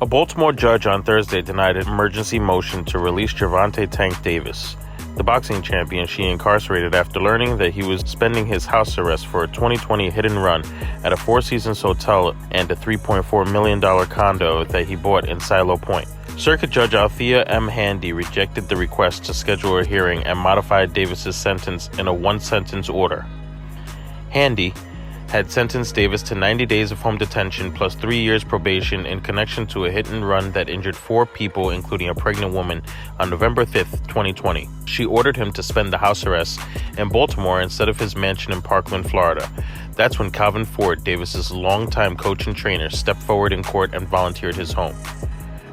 A Baltimore judge on Thursday denied an emergency motion to release Gervonta "Tank" Davis, the boxing champion she incarcerated after learning that he was spending his house arrest for a 2020 hit-and-run at a Four Seasons hotel and a $3.4 million condo that he bought in Silo Point. Circuit Judge Althea M. Handy rejected the request to schedule a hearing and modified Davis's sentence in a one-sentence order. Handy had sentenced Davis to 90 days of home detention plus 3 years probation in connection to a hit-and-run that injured 4 people, including a pregnant woman, on November 5, 2020. She ordered him to spend the house arrest in Baltimore instead of his mansion in Parkland, Florida. That's when Calvin Ford, Davis's longtime coach and trainer, stepped forward in court and volunteered his home.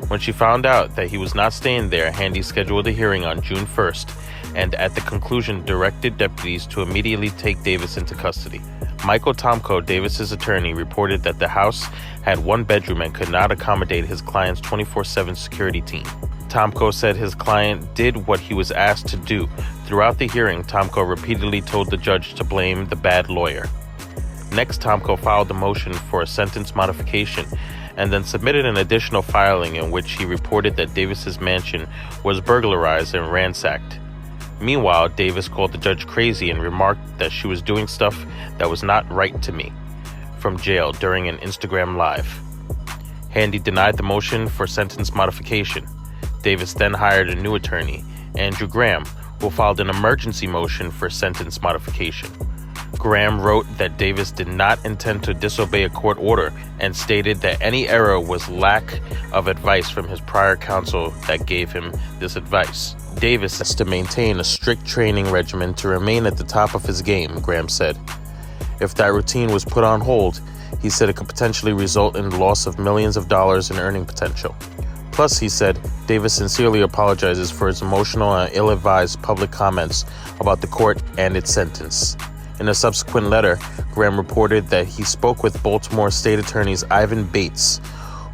When she found out that he was not staying there, Handy scheduled a hearing on June 1st and at the conclusion directed deputies to immediately take Davis into custody. Michael Tomko, Davis's attorney, reported that the house had one bedroom and could not accommodate his client's 24/7 security team. Tomko said his client did what he was asked to do. Throughout the hearing, Tomko repeatedly told the judge to blame the bad lawyer. Next, Tomko filed a motion for a sentence modification and then submitted an additional filing in which he reported that Davis's mansion was burglarized and ransacked. Meanwhile, Davis called the judge crazy and remarked that she was doing stuff that was not right to me from jail during an Instagram Live. Handy denied the motion for sentence modification. Davis then hired a new attorney, Andrew Graham, who filed an emergency motion for sentence modification. Graham wrote that Davis did not intend to disobey a court order and stated that any error was lack of advice from his prior counsel that gave him this advice. Davis has to maintain a strict training regimen to remain at the top of his game, Graham said. If that routine was put on hold, he said it could potentially result in the loss of millions of dollars in earning potential. Plus, he said, Davis sincerely apologizes for his emotional and ill-advised public comments about the court and its sentence. In a subsequent letter, Graham reported that he spoke with Baltimore State Attorneys Ivan Bates,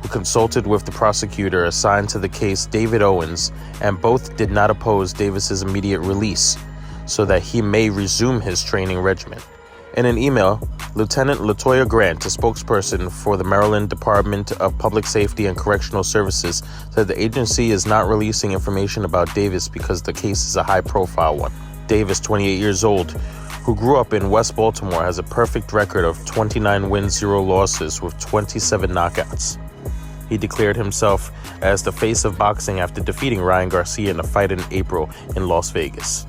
who consulted with the prosecutor assigned to the case, David Owens, and both did not oppose Davis's immediate release so that he may resume his training regimen. In an email, Lieutenant Latoya Grant, a spokesperson for the Maryland Department of Public Safety and Correctional Services, said the agency is not releasing information about Davis because the case is a high-profile one. Davis, 28 years old, who grew up in West Baltimore, has a perfect record of 29 wins, 0 losses with 27 knockouts. He declared himself as the face of boxing after defeating Ryan Garcia in a fight in April in Las Vegas.